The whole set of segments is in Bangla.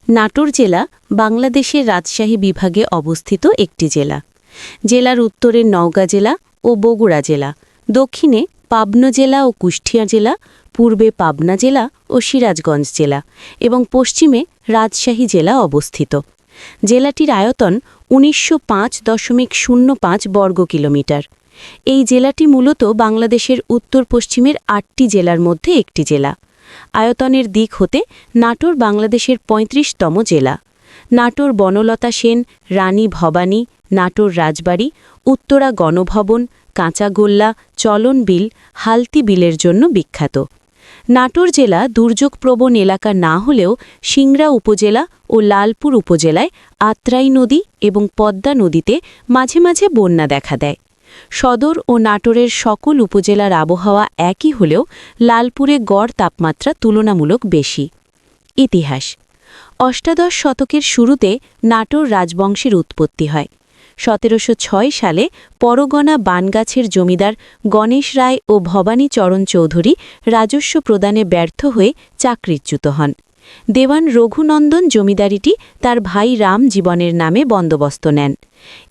নাটোর জেলা বাংলাদেশের রাজশাহী বিভাগে অবস্থিত একটি জেলা। জেলার উত্তরে নওগাঁ জেলা ও বগুড়া জেলা, দক্ষিণে পাবনা জেলা ও কুষ্টিয়া জেলা, পূর্বে পাবনা জেলা ও সিরাজগঞ্জ জেলা এবং পশ্চিমে রাজশাহী জেলা অবস্থিত। জেলাটির আয়তন ১৯০৫.০৫ বর্গ কিলোমিটার। এই জেলাটি মূলত বাংলাদেশের উত্তর পশ্চিমের ৮টি জেলার মধ্যে একটি জেলা। আয়তনের দিক হতে নাটোর বাংলাদেশের ৩৫তম জেলা। নাটোর বনলতা সেন, রানী ভবানী, নাটোর রাজবাড়ি, উত্তরা গণভবন, কাঁচাগোল্লা, চলন বিল, হালতি বিলের জন্য বিখ্যাত। নাটোর জেলা দুর্যোগপ্রবণ এলাকা না হলেও সিংড়া উপজেলা ও লালপুর উপজেলায় আত্রাই নদী এবং পদ্মা নদীতে মাঝে মাঝে বন্যা দেখা দেয়। সদর ও নাটোরের সকল উপজেলার আবহাওয়া একই হলেও লালপুরে গড় তাপমাত্রা তুলনামূলক বেশি। ইতিহাস: অষ্টাদশ শতকের শুরুতে নাটোর রাজবংশের উৎপত্তি হয়। ১৭০৬ সালে পরগনা বানগাছের জমিদার গণেশ রায় ও ভবানী চরণ চৌধুরী রাজস্ব প্রদানে ব্যর্থ হয়ে চাকরিচ্যুত হন। দেওয়ান রঘুনন্দন জমিদারিটি তার ভাই রাম জীবনের নামে বন্দোবস্ত নেন।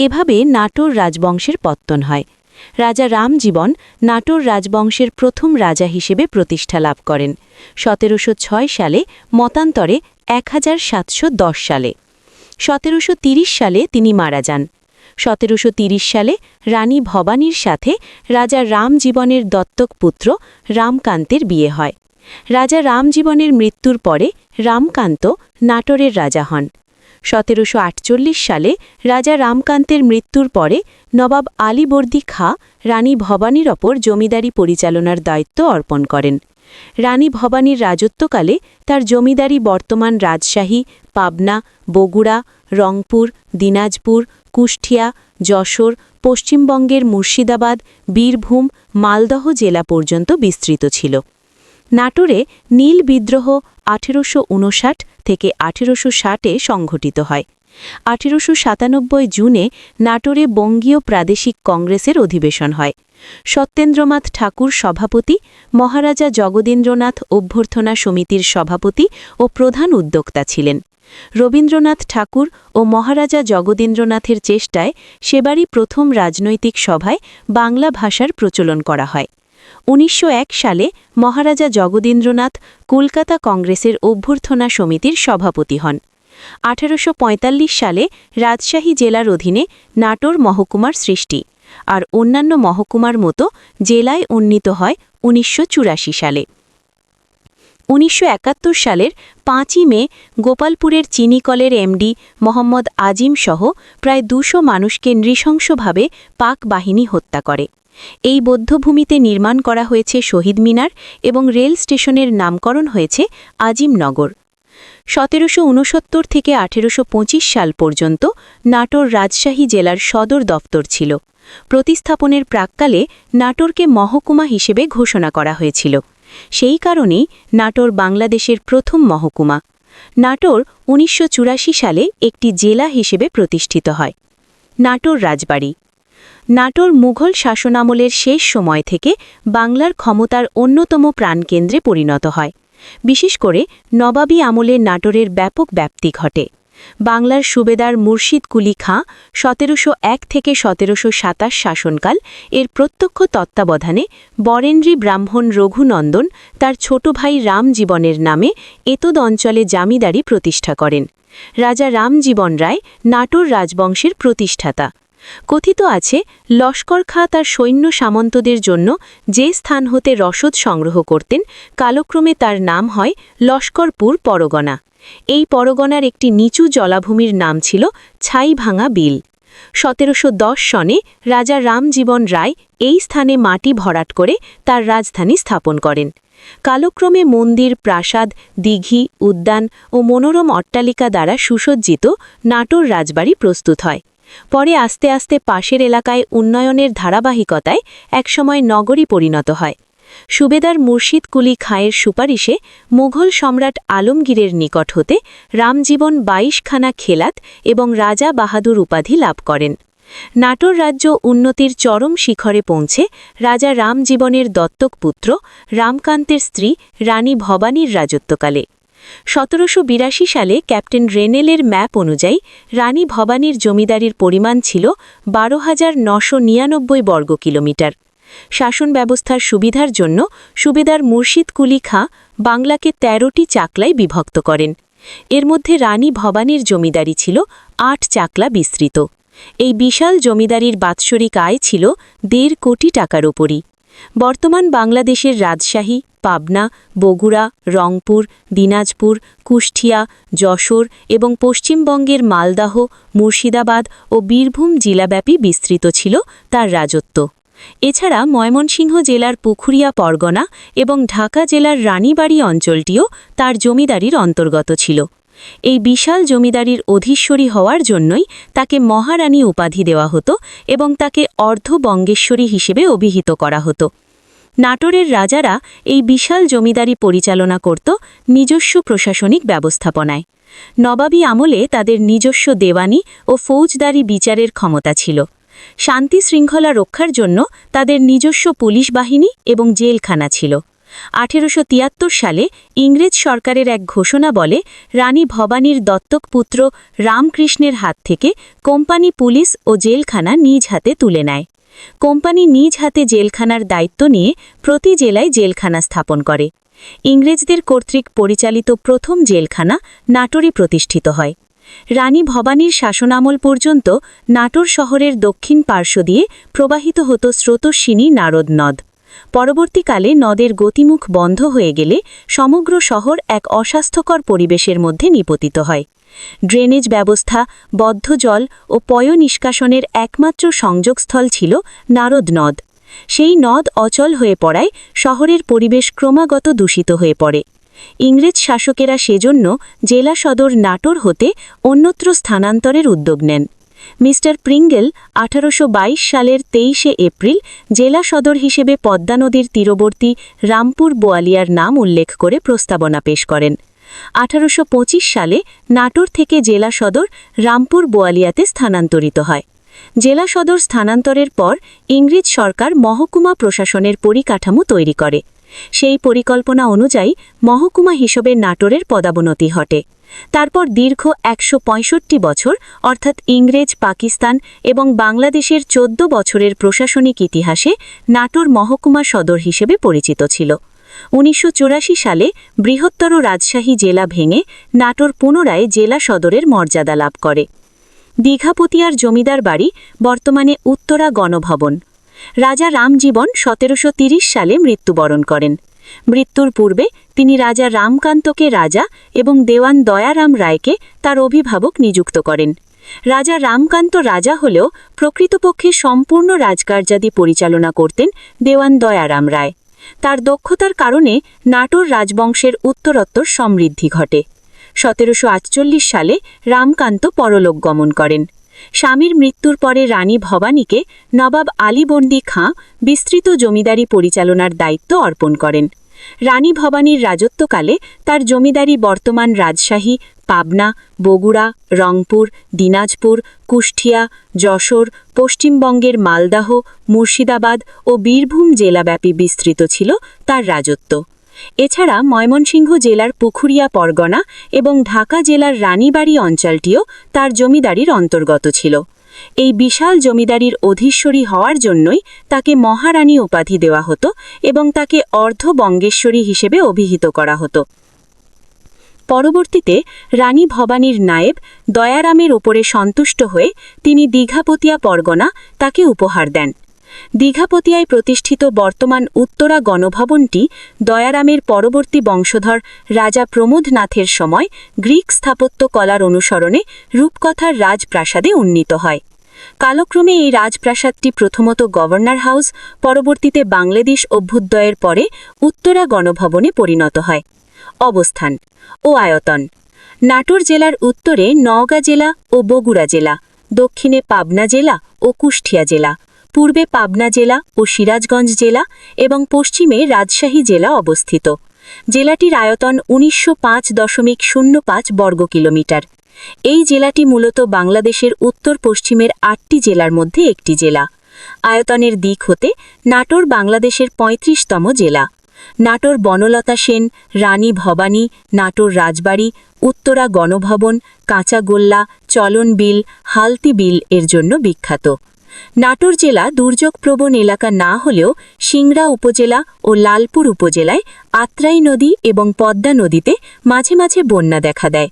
এভাবে নাটোর রাজবংশের পত্তন হয়। রাজা রাম জীবন নাটোর রাজবংশের প্রথম রাজা হিসেবে প্রতিষ্ঠা লাভ করেন ১৭০৬ সালে, মতান্তরে ১৭১০ সালে। ১৭৩০ সালে তিনি মারা যান। ১৭৩০ সালে রানী ভবানীর সাথে রাজা রাম জীবনের দত্তক পুত্র রামকান্তের বিয়ে হয়। রাজা রাম জীবনের মৃত্যুর পরে রামকান্ত নাটোরের রাজা হন। ১৭৪৮ সালে রাজা রামকান্তের মৃত্যুর পরে নবাব আলীবর্দী খাঁ রানী ভবানীর ওপর জমিদারি পরিচালনার দায়িত্ব অর্পণ করেন। রানী ভবানীর রাজত্বকালে তার জমিদারি বর্তমান রাজশাহী, পাবনা, বগুড়া, রংপুর, দিনাজপুর, কুষ্টিয়া, যশোর, পশ্চিমবঙ্গের মুর্শিদাবাদ, বীরভূম, মালদহ জেলা পর্যন্ত বিস্তৃত ছিল। নাটোরে নীল বিদ্রোহ ১৮৫৯ থেকে ১৮৬০-এ সংঘটিত হয়। ১৮৯৭ জুনে নাটোরে বঙ্গীয় প্রাদেশিক কংগ্রেসের অধিবেশন হয়। সত্যেন্দ্রনাথ ঠাকুর সভাপতি, মহারাজা জগদীন্দ্রনাথ অভ্যর্থনা সমিতির সভাপতি ও প্রধান উদ্যোক্তা ছিলেন। রবীন্দ্রনাথ ঠাকুর ও মহারাজা জগদীন্দ্রনাথের চেষ্টায় সেবারই প্রথম রাজনৈতিক সভায় বাংলা ভাষার প্রচলন করা হয়। ১৯০১ সালে মহারাজা জগদীন্দ্রনাথ কলকাতা কংগ্রেসের অভ্যর্থনা সমিতির সভাপতি হন। ১৮৪৫ সালে রাজশাহী জেলার অধীনে নাটোর মহকুমার সৃষ্টি, আর অন্যান্য মহকুমার মতো জেলায় উন্নীত হয় ১৯৮৪ সালে। ১৯৭১ সালের ৫ই মে গোপালপুরের চিনিকলের এমডি মোহাম্মদ আজিম সহ প্রায় ২০০ মানুষকে নৃশংসভাবে পাক বাহিনী হত্যা করে। এই বধ্যভূমিতে নির্মাণ করা হয়েছে শহীদ মিনার এবং রেল স্টেশনের নামকরণ হয়েছে আজিমনগর। ১৭৬৯ থেকে ১৮২৫ সাল পর্যন্ত নাটোর রাজশাহী জেলার সদর দফতর ছিল। প্রতিস্থাপনের প্রাক্কালে নাটোরকে মহকুমা হিসেবে ঘোষণা করা হয়েছিল। সেই কারণেই নাটোর বাংলাদেশের প্রথম মহকুমা। নাটোর ১৯৮৪ সালে একটি জেলা হিসেবে প্রতিষ্ঠিত হয়। নাটোর রাজবাড়ি: নাটোর মুঘল শাসনামলের শেষ সময় থেকে বাংলার ক্ষমতার অন্যতম প্রাণকেন্দ্রে পরিণত হয়। বিশেষ করে নবাবী আমলে নাটোরের ব্যাপক ব্যাপ্তি ঘটে। বাংলার সুবেদার মুর্শিদ কুলি খাঁ ১৭০১ থেকে ১৭২৭ শাসনকাল এর প্রত্যক্ষ তত্ত্বাবধানে বরেন্দ্রী ব্রাহ্মণ রঘুনন্দন তার ছোট ভাই রাম জীবনের নামে এতদ অঞ্চলে জামিদারি প্রতিষ্ঠা করেন। রাজা রাম জীবন রায় নাটোর রাজবংশের প্রতিষ্ঠাতা। কথিত আছে, লস্কর খাঁ তার সৈন্য সামন্তদের জন্য যে স্থান হতে রসদ সংগ্রহ করতেন, কালক্রমে তার নাম হয় লস্করপুর পরগনা। এই পরগনার একটি নিচু জলাভূমির নাম ছিল ছাইভাঙা বিল। ১৭১০ সনে রাজা রাম জীবন রায় এই স্থানে মাটি ভরাট করে তার রাজধানী স্থাপন করেন। কালক্রমে মন্দির, প্রাসাদ, দিঘি, উদ্যান ও মনোরম অট্টালিকা দ্বারা সুসজ্জিত নাটোর রাজবাড়ি প্রস্তুত হয়। পরে আস্তে আস্তে পাশের এলাকায় উন্নয়নের ধারাবাহিকতায় একসময় নগরী পরিণত হয়। সুবেদার মুর্শিদ কুলি খাঁয়ের সুপারিশে মুঘল সম্রাট আলমগীরের নিকট হতে রামজীবন ২২খানা খেলাত এবং রাজা বাহাদুর উপাধি লাভ করেন। নাটোর রাজ্য উন্নতির চরম শিখরে পৌঁছে রাজা রামজীবনের দত্তক পুত্র রামকান্তের স্ত্রী রানী ভবানীর রাজত্বকালে। 1782 সালে ক্যাপ্টেন রেনেলের ম্যাপ অনুযায়ী রানী ভবানীর জমিদারির পরিমাণ ছিল 12,999 বর্গ কিলোমিটার। শাসন ব্যবস্থার সুবিধার জন্য সুবেদার মুর্শিদ কুলি খাঁ বাংলাকে 13টি চাকলায় বিভক্ত করেন। এর মধ্যে রানী ভবানীর জমিদারি ছিল 8 চাকলা বিস্তৃত। এই বিশাল জমিদারির বাৎসরিক আয় ছিল 1.5 কোটি টাকার ওপরই। বর্তমান বাংলাদেশের রাজশাহী, পাবনা, বগুড়া, রংপুর, দিনাজপুর, কুষ্টিয়া, যশোর এবং পশ্চিমবঙ্গের মালদহ, মুর্শিদাবাদ ও বীরভূম জেলাব্যাপী বিস্তৃত ছিল তার রাজত্ব। এছাড়া ময়মনসিংহ জেলার পুখুরিয়া পরগনা এবং ঢাকা জেলার রানীবাড়ী অঞ্চলটিও তার জমিদারির অন্তর্গত ছিল। এই বিশাল জমিদারির অধীশ্বরী হওয়ার জন্যই তাকে মহারানী উপাধি দেওয়া হতো এবং তাকে অর্ধবঙ্গেশ্বরী হিসেবে অভিহিত করা হতো। নাটোরের রাজারা এই বিশাল জমিদারি পরিচালনা করত নিজস্ব প্রশাসনিক ব্যবস্থাপনায়। নবাবী আমলে তাদের নিজস্ব দেওয়ানি ও ফৌজদারি বিচারের ক্ষমতা ছিল। শান্তি শৃঙ্খলা রক্ষার জন্য তাদের নিজস্ব পুলিশ বাহিনী এবং জেলখানা ছিল। 1873 সালে ইংরেজ সরকারের এক ঘোষণা বলে রানী ভবানীর দত্তক পুত্র রামকৃষ্ণের হাত থেকে কোম্পানি পুলিশ ও জেলখানা নিজ হাতে তুলে নেয়। কোম্পানি নিজ হাতে জেলখানার দায়িত্ব নিয়ে প্রতি জেলায় জেলখানা স্থাপন করে। ইংরেজদের কর্তৃক পরিচালিত প্রথম জেলখানা নাটোরে প্রতিষ্ঠিত হয়। রানী ভবানীর শাসনামল পর্যন্ত নাটোর শহরের দক্ষিণ পার্শ্ব দিয়ে প্রবাহিত হতো স্রোতস্বিনী নারদ নদ। পরবর্তীকালে নদের গতিমুখ বন্ধ হয়ে গেলে সমগ্র শহর এক অস্বাস্থ্যকর পরিবেশের মধ্যে নিপতিত হয়। ড্রেনেজ ব্যবস্থা, বদ্ধ জল ও পয় নিষ্কাশনের একমাত্র সংযোগস্থল ছিল নারদ নদ। সেই নদ অচল হয়ে পড়ায় শহরের পরিবেশ ক্রমাগত দূষিত হয়ে পড়ে। ইংরেজ শাসকেরা সেজন্য জেলা সদর নাটোর হতে অন্যত্র স্থানান্তরের উদ্যোগ নেন। মিস্টার প্রিঙ্গেল 1822 সালের 23 এপ্রিল জেলা সদর হিসেবে পদ্মা নদীর তীরবর্তী রামপুর বোয়ালিয়ার নাম উল্লেখ করে প্রস্তাবনা পেশ করেন। 1825 সালে নাটোর থেকে জেলা সদর রামপুর বোয়ালিয়াতে স্থানান্তরিত হয়। জেলা সদর স্থানান্তরের পর ইংরেজ সরকার মহকুমা প্রশাসনের পরিকাঠামো তৈরি করে। সেই পরিকল্পনা অনুযায়ী মহকুমা হিসেবে নাটোরের পদাবনতি ঘটে। তারপর দীর্ঘ 165 বছর অর্থাৎ ইংরেজ, পাকিস্তান এবং বাংলাদেশের 14 বছরের প্রশাসনিক ইতিহাসে নাটোর মহকুমা সদর হিসেবে পরিচিত ছিল। 1984 সালে বৃহত্তর রাজশাহী জেলা ভেঙে নাটোর পুনরায় জেলা সদরের মর্যাদা লাভ করে। দীঘাপতিয়ার জমিদার বাড়ি বর্তমানে উত্তরা গণভবন। রাজা রামজীবন 1730 সালে মৃত্যুবরণ করেন। মৃত্যুর পূর্বে তিনি রাজা রামকান্তকে রাজা এবং দেওয়ান দয়ারাম রায়কে তার অভিভাবক নিযুক্ত করেন। রাজা রামকান্ত রাজা হলেও প্রকৃতপক্ষে সম্পূর্ণ রাজকার্যাদি পরিচালনা করতেন দেওয়ান দয়ারাম রায়। তার দক্ষতার কারণে নাটোর রাজবংশের উত্তরোত্তর সমৃদ্ধি ঘটে। 1748 সালে রামকান্ত পরলোক গমন করেন। স্বামীর মৃত্যুর পরে রানী ভবানীকে নবাব আলীবর্দী খাঁ বিস্তৃত জমিদারি পরিচালনার দায়িত্ব অর্পণ করেন। রানী ভবানীর রাজত্বকালে তার জমিদারি বর্তমান রাজশাহী, পাবনা, বগুড়া, রংপুর, দিনাজপুর, কুষ্টিয়া, যশোর, পশ্চিমবঙ্গের মালদহ, মুর্শিদাবাদ ও বীরভূম জেলাব্যাপী বিস্তৃত ছিল তার রাজত্ব। এছাড়া ময়মনসিংহ জেলার পুখুরিয়া পরগনা এবং ঢাকা জেলার রানীবাড়ী অঞ্চলটিও তার জমিদারির অন্তর্গত ছিল। এই বিশাল জমিদারির অধীশ্বরী হওয়ার জন্যই তাকে মহারানী উপাধি দেওয়া হতো এবং তাকে অর্ধবঙ্গেশ্বরী হিসেবে অভিহিত করা হতো। পরবর্তীতে রানী ভবানীর নায়েব দয়ারামের ওপরে সন্তুষ্ট হয়ে তিনি দীঘাপতিয়া পরগনা তাকে উপহার দেন। দীঘাপতিয়ায় প্রতিষ্ঠিত বর্তমান উত্তরা গণভবনটি দয়ারামের পরবর্তী বংশধর রাজা প্রমোদনাথের সময় গ্রিক স্থাপত্য কলার অনুসরণে রূপকথার রাজপ্রাসাদে উন্নীত হয়। কালক্রমে এই রাজপ্রাসাদটি প্রথমত গভর্নর হাউস, পরবর্তীতে বাংলাদেশ অভ্যুদয়ের পরে উত্তরা গণভবনে পরিণত হয়। অবস্থান ও আয়তন: নাটোর জেলার উত্তরে নওগাঁ জেলা ও বগুড়া জেলা, দক্ষিণে পাবনা জেলা ও কুষ্টিয়া জেলা, পূর্বে পাবনা জেলা ও সিরাজগঞ্জ জেলা এবং পশ্চিমে রাজশাহী জেলা অবস্থিত। জেলাটির আয়তন 1905.05 বর্গ কিলোমিটার। এই জেলাটি মূলত বাংলাদেশের উত্তর পশ্চিমের 8টি জেলার মধ্যে একটি জেলা। আয়তনের দিক হতে নাটোর বাংলাদেশের 35তম জেলা। নাটোর বনলতা সেন, রানী ভবানী, নাটোর রাজবাড়ি, উত্তরা গণভবন, কাঁচাগোল্লা, চলন বিল, হালতি বিল এর জন্য বিখ্যাত। নাটোর জেলা দুর্যোগপ্রবণ এলাকা না হলেও সিংড়া উপজেলা ও লালপুর উপজেলায় আত্রাই নদী এবং পদ্মা নদীতে মাঝে মাঝে বন্যা দেখা দেয়।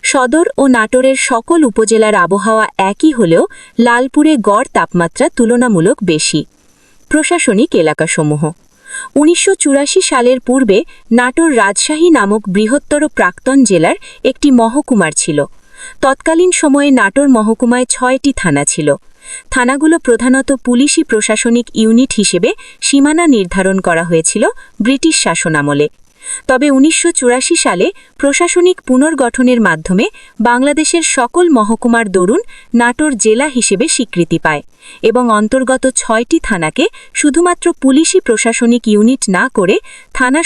সদর ও নাটোরের সকল উপজেলার আবহাওয়া একই হলেও লালপুরে গড় তাপমাত্রা তুলনামূলক বেশি। প্রশাসনিক এলাকাসমূহ 1984 সালের পূর্বে নাটোর রাজশাহী নামক বৃহত্তর প্রাক্তন জেলার একটি মহকুমার ছিল। তৎকালীন সময়ে নাটোর মহকুমায় 6টি থানা ছিল। থানাগুলো প্রধানত পুলিশি প্রশাসনিক ইউনিট হিসেবে সীমানা নির্ধারণ করা হয়েছিল ব্রিটিশ শাসনামলে। তবে 1984 সালে প্রশাসনিক পুনর্গঠনের মাধ্যমে বাংলাদেশের সকল মহকুমার দরুন নাটোর জেলা হিসেবে স্বীকৃতি পায় এবং অন্তর্গত 6টি থানাকে শুধুমাত্র পুলিশি প্রশাসনিক ইউনিট না করে থানা